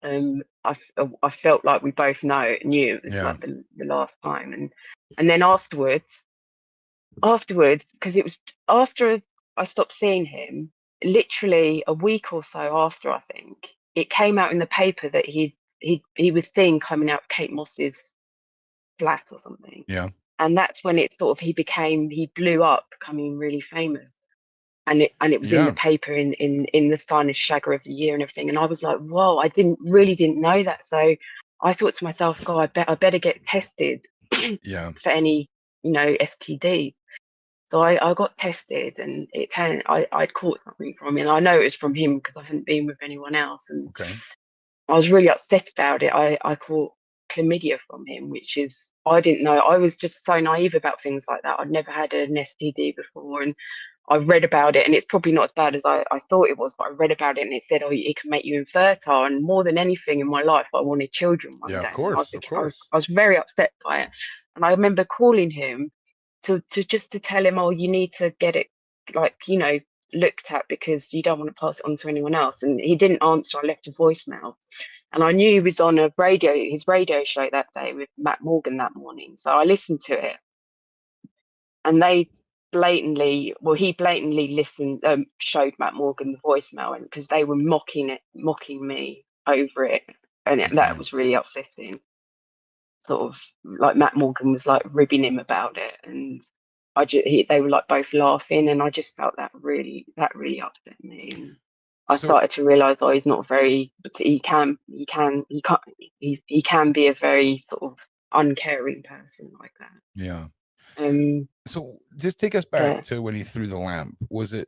I felt like we both knew it was Yeah. like the last time, and then afterwards, because it was after I stopped seeing him, literally a week or so after, I think it came out in the paper that he was seen coming out of Kate Moss's flat or something, Yeah. and that's when it sort of he blew up, becoming really famous. And it was in the Yeah. paper in the Spanish Shagger of the Year and everything. And I was like, whoa, I didn't know that. So I thought to myself, God, I better get tested Yeah. for any, STD. So I got tested, and I'd caught something from him. And I know it was from him because I hadn't been with anyone else. And Okay. I was really upset about it. I caught chlamydia from him, which is, I didn't know. I was just so naive about things like that. I'd never had an STD before, and I read about it, and it's probably not as bad as I thought it was, but I read about it, and it said, oh, it can make you infertile. And more than anything in my life, I wanted children one Yeah, of day, and course. Of course. I was very upset by it. And I remember calling him to just to tell him, oh, you need to get it, like, looked at, because you don't want to pass it on to anyone else. And he didn't answer. I left a voicemail, and I knew he was on his radio show that day with Matt Morgan that morning. So I listened to it, and he blatantly listened, showed Matt Morgan the voicemail, and because they were mocking me over it, and that Okay. was really upsetting. Sort of like Matt Morgan was like ribbing him about it, and they were like both laughing, and I just felt that really upset me. And I So started to realize, oh, he's not very. He can be a very sort of uncaring person like that. yeah. Um, So just take us back but to when he threw the lamp. Was it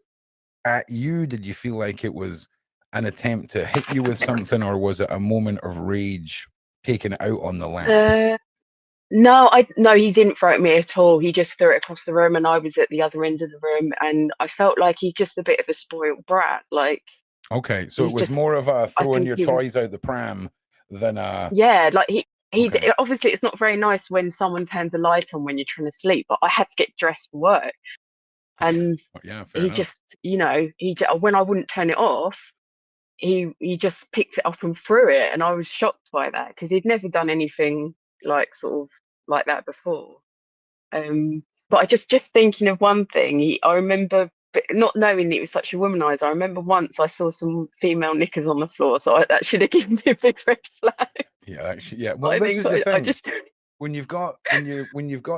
at you? Did you feel like it was an attempt to hit you with something, or was it a moment of rage taken out on the lamp? uh, no, he didn't throw it at me at all. He just threw it across the room, and I was at the other end of the room, and I felt like he's just a bit of a spoiled brat. Like, Okay, so it he's was just. more of a I throwing think your he was. toys out the pram than a Yeah, like he okay. obviously, it's not very nice when someone turns a light on when you're trying to sleep, but I had to get dressed for work, and Yeah, fair he enough. just, when I wouldn't turn it off, he just picked it up and threw it, and I was shocked by that because he'd never done anything like sort of like that before. But I just thinking of one thing, I remember, but not knowing it was such a womanizer. I remember once I saw some female knickers on the floor, so that should have given me a big red flag. Yeah, actually, yeah. Well, I this think is the I thing. just. When you've got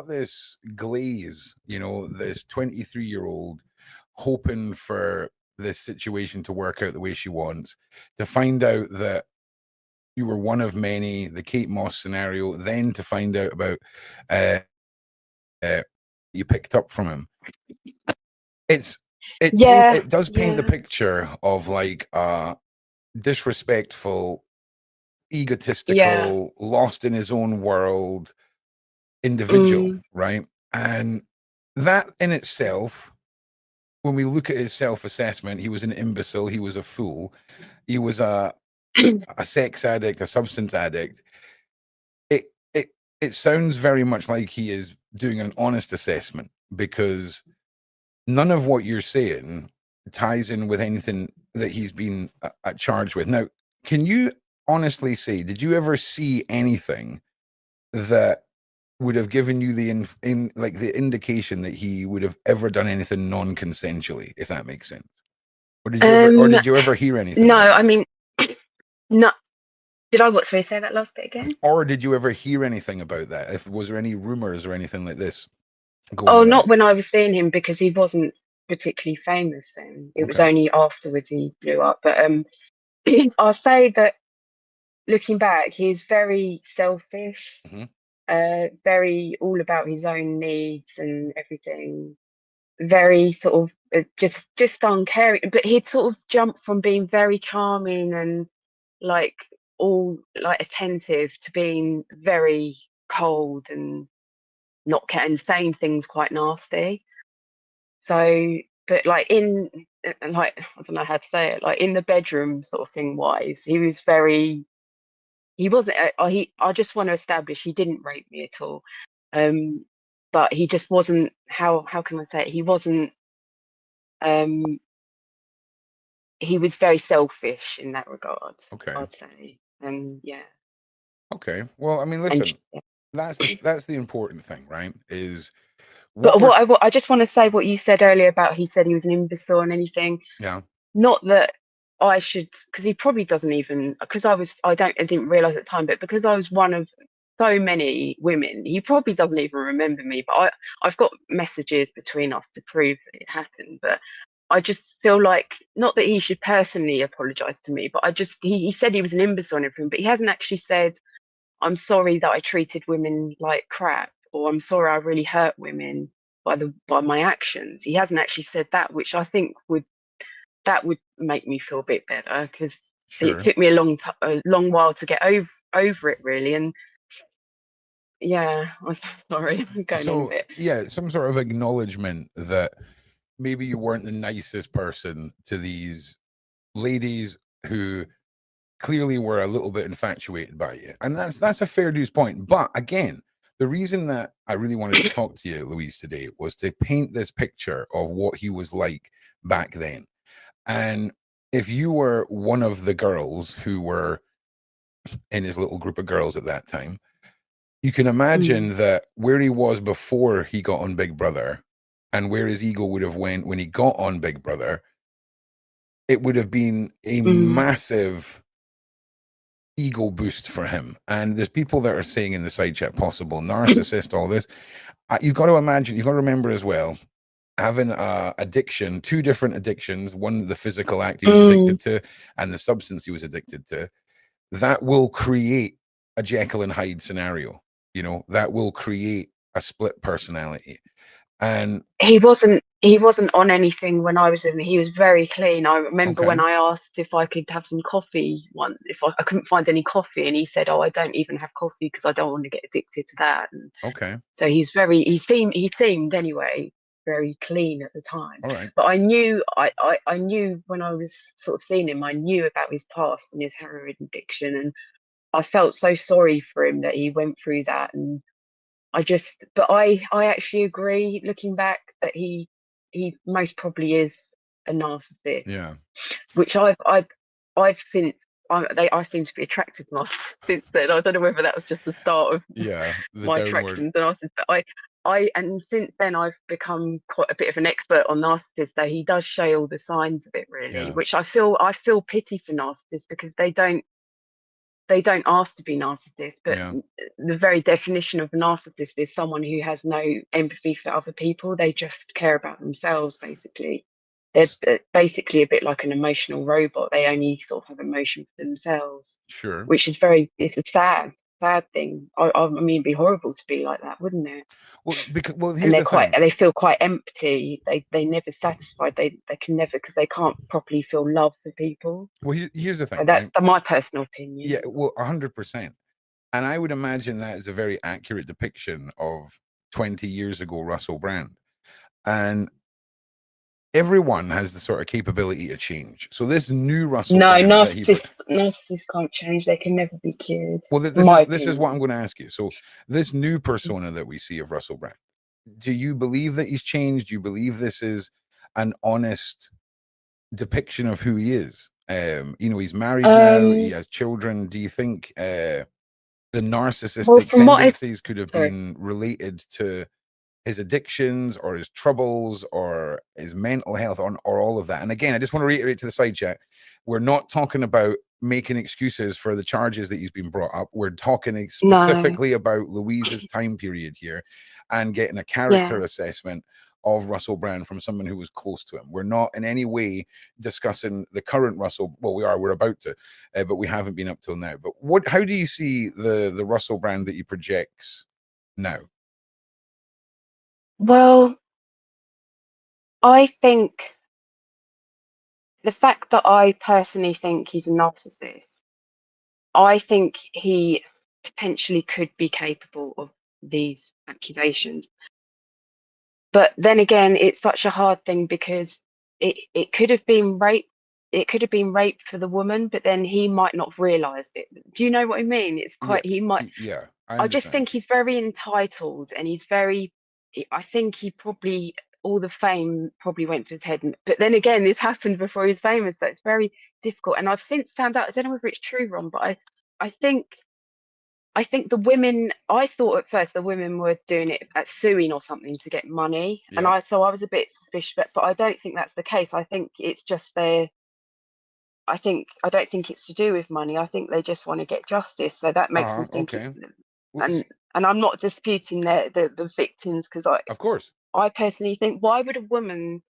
this glaze, this 23-year-old hoping for this situation to work out the way she wants, to find out that you were one of many, the Kate Moss scenario, then to find out about uh, uh you picked up from him. It's Yeah, it does paint the yeah, picture of like disrespectful, yeah, egotistical, lost in his own world individual, mm, right? And that in itself, when we look at his self-assessment, he was an imbecile, he was a fool, he was a sex addict, a substance addict. It it it sounds very much like he is doing an honest assessment because none of what you're saying ties in with anything that he's been charged with. Now, can you honestly say, did you ever see anything that would have given you like the indication that he would have ever done anything non-consensually, if that makes sense? Or um, did you ever hear anything no, like I that? mean, no. Did I what? Sorry, say that last bit again. Or did you ever hear anything about that? If was there any rumors or anything like this going Oh, not around? when I was seeing him, because he wasn't particularly famous then. It was Okay. only afterwards he blew up. But I'll say that looking back, he's very selfish, Hmm. very all about his own needs and everything. Very sort of just uncaring. But he'd sort of jumped from being very charming and like all like attentive to being very cold and not and saying things quite nasty. So, but like like, I don't know how to say it, like in the bedroom sort of thing wise, he was very. He wasn't. I just want to establish he didn't rape me at all. Um, but he just wasn't. How can I say it? He wasn't. Um, he was very selfish in that regard, Okay. I'd say. and yeah, Okay. Well, I mean, and listen, that's the important thing, right? Is what but we're what I just want to say what you said earlier about he said he was an imbecile and anything. yeah, Not that I should, because he probably doesn't even, because I didn't realize at the time, but because I was one of so many women, he probably doesn't even remember me. But I've got messages between us to prove that it happened. But I just feel like, not that he should personally apologize to me, but he said he was an imbecile and everything, but he hasn't actually said, I'm sorry that I treated women like crap, or I'm sorry I really hurt women by my actions. He hasn't actually said that, which I think would make me feel a bit better, because it sure. took me a long while to get over it, really. And yeah, I'm sorry, I'm going on a So bit. yeah, some sort of acknowledgement that maybe you weren't the nicest person to these ladies who clearly were a little bit infatuated by you, and that's a fair dues point. But again, the reason that I really wanted to talk to you, Louise, today was to paint this picture of what he was like back then. And if you were one of the girls who were in his little group of girls at that time, you can Mm, imagine that where he was before he got on Big Brother and where his ego would have went when he got on Big Brother, it would have been a mm, massive ego boost for him. And there's people that are saying in the side chat, possible narcissist, all this. You've got to imagine, you've got to remember as well, having addiction, two different addictions, one the physical act he was mm. addicted to and the substance he was addicted to, that will create a Jekyll and Hyde scenario. That will create a split personality. And He wasn't on anything when I was with him. He was very clean. I remember okay, when I asked if I could have some coffee once, if I couldn't find any coffee, and he said, "Oh, I don't even have coffee because I don't want to get addicted to that." And okay, so he seemed anyway very clean at the time. all right, But I knew when I was sort of seeing him, I knew about his past and his heroin addiction, and I felt so sorry for him that he went through that. And but I actually agree, looking back, that he most probably is a narcissist, yeah, which I've since I seem to be attracted to narcissists since then. I don't know whether that was just the start of yeah, the my downward, attraction to narcissists, but and since then I've become quite a bit of an expert on narcissists. So he does show all the signs of it, really, yeah, which I feel pity for narcissists, because they don't ask to be narcissists, but yeah, the very definition of a narcissist is someone who has no empathy for other people. They just care about themselves, basically. They're basically a bit like an emotional robot. They only sort of have emotion for themselves, sure. which is it's a sad thing. I mean, it'd be horrible to be like that, wouldn't it? Well, And here's the thing. they feel quite empty. They never satisfied. They can never, because they can't properly feel love for people. Well, here's the So thing, that's right? my personal Yeah, opinion. well, 100%. And I would imagine that is a very accurate depiction of 20 years ago Russell Brand. And everyone has the sort of capability to change. So this new Russell No, Brand that narcissists can't change. They can never be cured. well, In this my is what I'm opinion. going to ask you. So this new persona that we see of Russell Brand, do you believe that he's changed? Do you believe this is an honest depiction of who he is? He's married now, he Um. has children. Do you think the Well, narcissistic from what I've tendencies could have sorry. been related to his addictions or his troubles or his mental health or all of that? And again, I just want to reiterate to the side chat, we're not talking about making excuses for the charges that he's been brought up. We're talking No. specifically about Louise's time period here and getting a character Yeah. assessment of Russell Brand from someone who was close to him. We're not in any way discussing the current Russell. Well, we're about to, but we haven't been up till now. But how do you see the Russell Brand that he projects now? Well, I think the fact that I personally think he's a narcissist, I think he potentially could be capable of these accusations. But then again, it's such a hard thing, because it could have been rape. It could have been rape for the woman, but then he might not have realised it. Do you know what I mean? It's Yeah, quite. He might. yeah, I I just understand. think he's very entitled, and he's very. I think he probably, all the fame probably went to his head. But then again, this happened before he was famous, so it's very difficult. And I've since found out. I don't know whether it's true, Ron, but I think the women, I thought at first the women were doing it at suing or something to get money. And Yeah. I was a bit suspicious, but I don't think that's the case. I think it's just I don't think it's to do with money. I think they just want to get justice. So that makes me think it's, Okay. Well, and I'm not disputing the victims, because of course. I personally think, why would a woman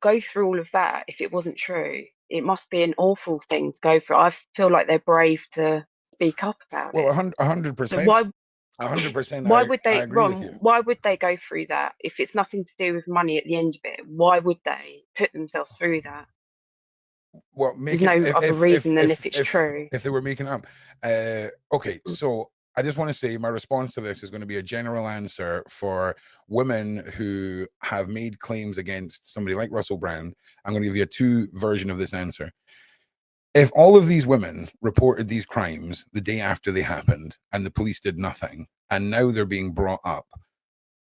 go through all of that if it wasn't true? It must be an awful thing to go through. I feel like they're brave to speak up about Well, it. a hundred So percent, 100%. why would I they, agree with Ron, you. why would they go through that if it's nothing to do with money at the end of it? Why would they put themselves through that? Well, There's make it no other reason than if it's true. if they were making up. Okay, so I just want to say my response to this is going to be a general answer for women who have made claims against somebody like Russell Brand. I'm going to give you a two version of this answer. If all of these women reported these crimes the day after they happened and the police did nothing, and now they're being brought up,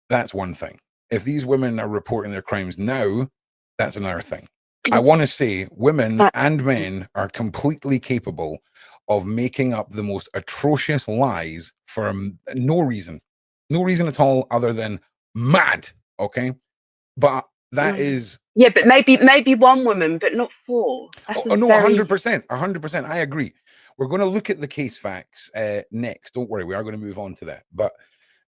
that's one thing. If these women are reporting their crimes now, that's another thing. I want to say women That, and men are completely capable of making up the most atrocious lies for no reason, no reason at all other than mad. Okay. But that is, yeah, but maybe one woman, but not four. That's oh a no, very 100%, 100%. I agree. We're going to look at the case facts next. Don't worry. We are going to move on to that. But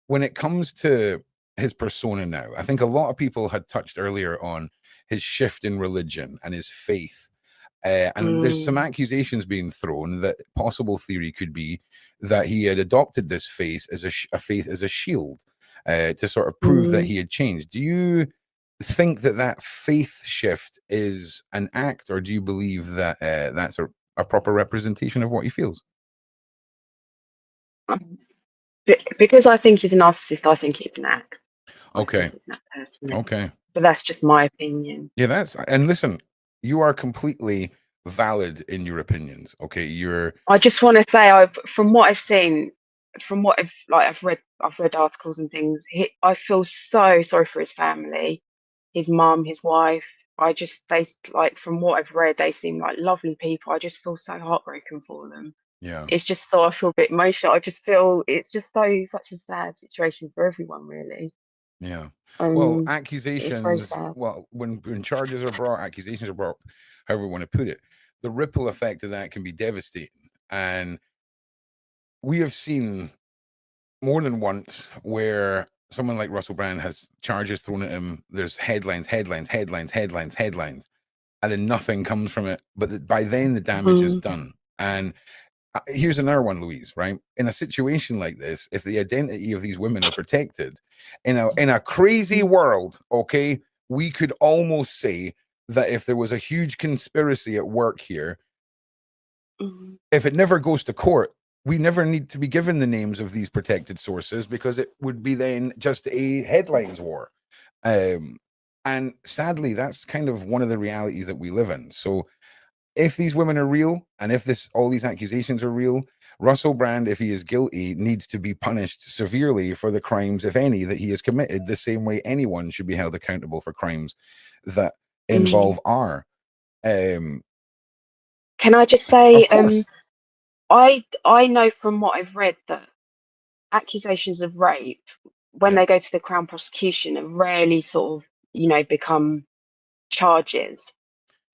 when it comes to his persona now, I think a lot of people had touched earlier on his shift in religion and his faith. And there's some accusations being thrown that possible theory could be that he had adopted this faith as a faith as a shield to sort of prove that he had changed. Do you think that that faith shift is an act, or do you believe that that's a proper representation of what he feels? because I think he's a narcissist. I think it's an act. I Okay. think it's that personally, Okay. but that's just my opinion. Yeah, and listen, you are completely valid in your opinions. Okay, you're I just want to say, from what I've seen, from what I've read articles and things. I feel so sorry for his family, his mum, his wife. They, like, from what I've read, they seem like lovely people. I just feel so heartbroken for them. yeah, It's just, so I feel a bit emotional. I just feel it's just such a sad situation for everyone, really. yeah. Well, It's very accusations. sad. Well, when charges are brought, accusations are brought, however you want to put it, the ripple effect of that can be devastating. And we have seen more than once where someone like Russell Brand has charges thrown at him. There's headlines, headlines, headlines, headlines, headlines, and then nothing comes from it. But by then the damage is done. And here's another one, Louise, right? In a situation like this, if the identity of these women are protected in a crazy world, okay, we could almost say that if there was a huge conspiracy at work here, if it never goes to court, we never need to be given the names of these protected sources, because it would be then just a headlines war. And sadly, that's kind of one of the realities that we live in. So if these women are real, and if all these accusations are real, Russell Brand, if he is guilty, needs to be punished severely for the crimes, if any, that he has committed, the same way anyone should be held accountable for crimes that involve R. Can I just Of say, course. I know from what I've read that accusations of rape, when Yeah. they go to the Crown prosecution, are rarely sort of, become charges.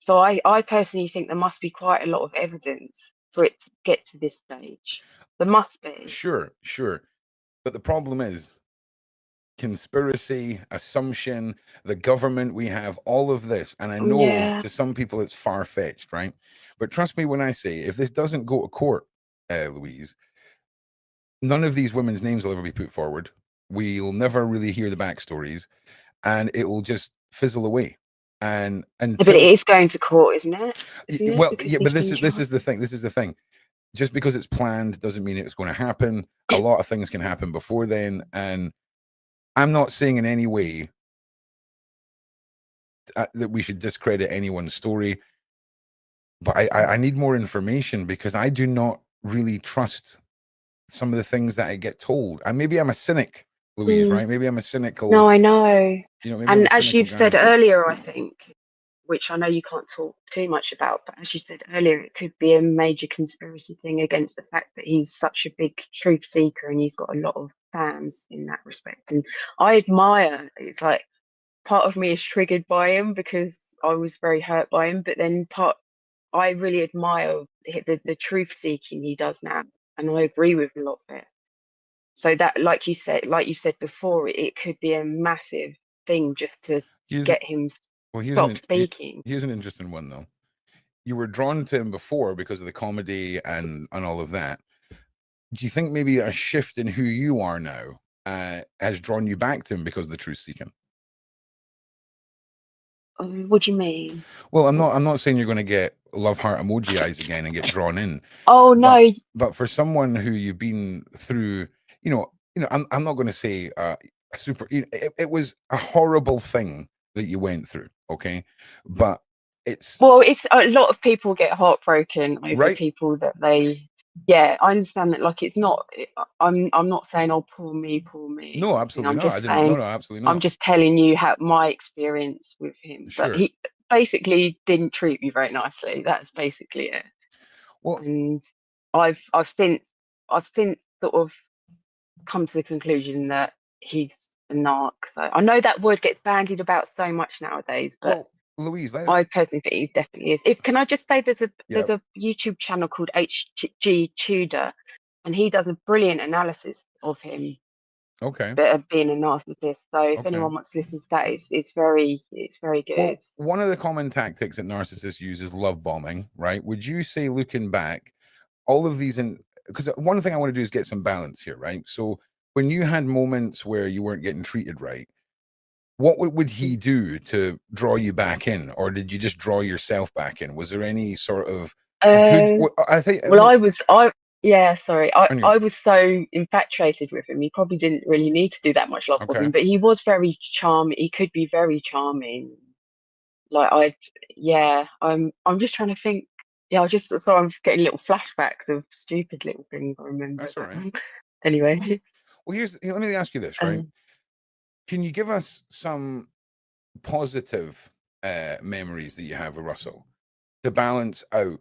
So I personally think there must be quite a lot of evidence for it to get to this stage. There must be. Sure, sure. But the problem is conspiracy, assumption, the government, we have all of this. And I know Yeah. to some people it's far fetched, right? But trust me when I say, if this doesn't go to court, Louise, none of these women's names will ever be put forward. We'll never really hear the backstories, and it will just fizzle away. And But it until, is going to court, isn't it? Isn't it? well, Because yeah, he's but been this is charged. the thing. This is the thing. Just because it's planned doesn't mean it's going to happen. A lot of things can happen before then, and I'm not saying in any way that we should discredit anyone's story, but I need more information, because I do not really trust some of the things that I get told. And maybe I'm a cynic, Louise, Mm. right? Maybe I'm a cynical, No, I know. maybe I'm And a as cynical you've said guy. earlier, I think which I know you can't talk too much about, but as you said earlier, it could be a major conspiracy thing against the fact that he's such a big truth seeker and he's got a lot of fans in that respect. And I admire, it's like part of me is triggered by him because I was very hurt by him, but then I really admire the truth seeking he does now, and I agree with a lot of it. So that, like you said before, it could be a massive thing just to Here's get him well, stop speaking. here's an interesting one though. You were drawn to him before because of the comedy and all of that. Do you think maybe a shift in who you are now has drawn you back to him because of the truth seeking? What do you mean? Well, I'm not saying you're going to get love heart emoji eyes again and get drawn in, Oh but no. for someone who you've been through, I'm not going to say super. It was a horrible thing that you went through, okay, but it's Well, it's a lot of people get heartbroken over right. people that they. Yeah, I understand that. Like, it's not. I'm not saying, "Oh, poor me," No, or anything. absolutely I'm not. I just didn't. No, saying, no, absolutely I'm not. just telling you how my experience with him. But Sure. he basically didn't treat me very nicely. That's basically it. Well, And I've since sort of come to the conclusion that he's a narc. So I know that word gets bandied about so much nowadays, but Louise, let's. I personally think he definitely is. If can I just say Yeah. there's a YouTube channel called HG Tudor, and he does a brilliant analysis of him Okay. being a narcissist. So if Okay. anyone wants to listen to that, it's very good. Well, one of the common tactics that narcissists use is love bombing, right? Would you say, looking back, all of these in because one thing I want to do is get some balance here, right? So when you had moments where you weren't getting treated right, what would he do to draw you back in, or did you just draw yourself back in? Was there any sort of good? Uh, I think. Let well, me. yeah, sorry, Anyway, I was so infatuated with him. He probably didn't really need to do that much love okay. bombing, but he was very charming. He could be very charming. Like yeah, I'm just trying to think. Yeah, I'm just getting little flashbacks of stupid little things I remember. That's all But right. anyway, Well, let me ask you this, right? um, Can you give us some positive memories that you have of Russell to balance out?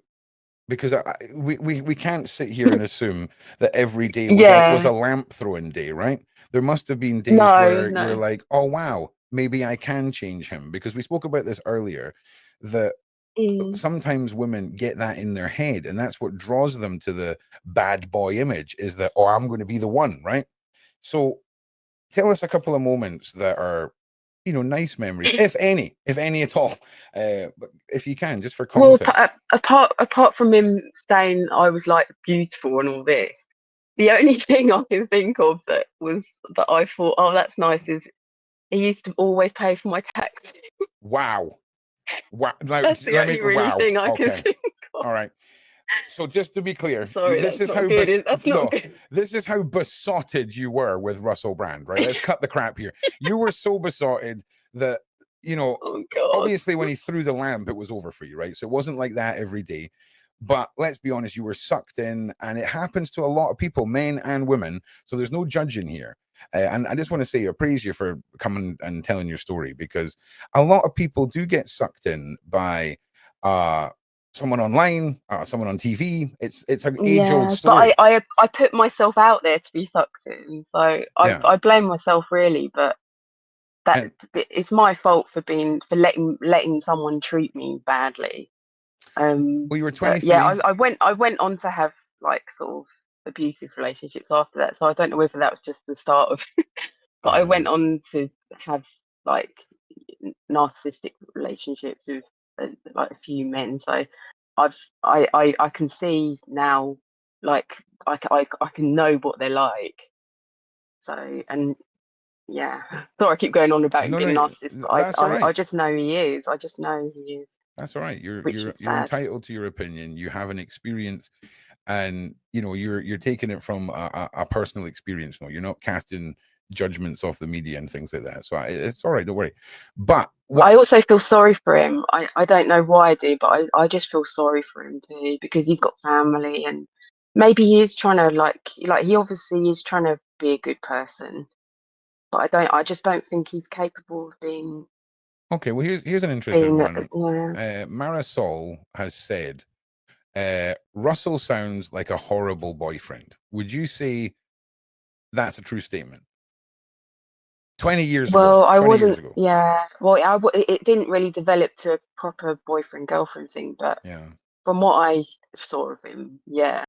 Because we can't sit here and assume that every day was yeah, a lamp throwing day, right? There must have been days no, where you're no, like, oh wow, maybe I can change him. Because we spoke about this earlier, that mm, sometimes women get that in their head, and that's what draws them to the bad boy image, is that, oh, I'm going to be the one, right? So tell us a couple of moments that are, nice memories, if any at all. But if you can, just for well, context. apart from him saying I was like beautiful and all this, the only thing I can think of that I thought, oh, that's nice, is he used to always pay for my taxi. Wow. Wow. That's the Let me, only really wow. thing I can Okay. think of. All right. So just to be clear, Sorry, this that's is not how good. That's not no, good. this is how besotted you were with Russell Brand, right? Let's cut the crap here. You were so besotted that, you know, Oh God. obviously when he threw the lamp, it was over for you, right? So it wasn't like that every day. But let's be honest, you were sucked in, and it happens to a lot of people, men and women. So there's no judging here. And I just want to say, I praise you for coming and telling your story, because a lot of people do get sucked in by uh someone online, someone on TV. It's an age old Yeah, but I, story. I I put myself out there to be sucked in, so Yeah, I blame myself really, but that and it's my fault for letting someone treat me badly. well, you were But yeah, 23. I went on to have like sort of abusive relationships after that, so I don't know whether that was just the start of. But I Yeah. went on to have like narcissistic relationships with like a few men. So I can see now, like I can know what they're like. So and yeah, sorry, I keep going on about him No, being a no, narcissist, but that's all I right. just know he is. I just know he is, That's all right. which is You're sad. entitled to your opinion. You have an experience, and you're taking it from a personal experience. No, you're not casting judgments off the media and things like that. So it's all right. Don't worry. But what? I also feel sorry for him. I don't know why I do, but I just feel sorry for him too because he's got family and maybe he is trying to like he obviously is trying to be a good person, but I just don't think he's capable of being. Okay, well, here's an interesting being one. yeah. Marisol has said, Russell sounds like a horrible boyfriend. Would you say that's a true statement? 20 years ago, Well, I 20 years wasn't, ago. yeah. Well, it didn't really develop to a proper boyfriend girlfriend thing, but Yeah. from what I saw of him, yeah.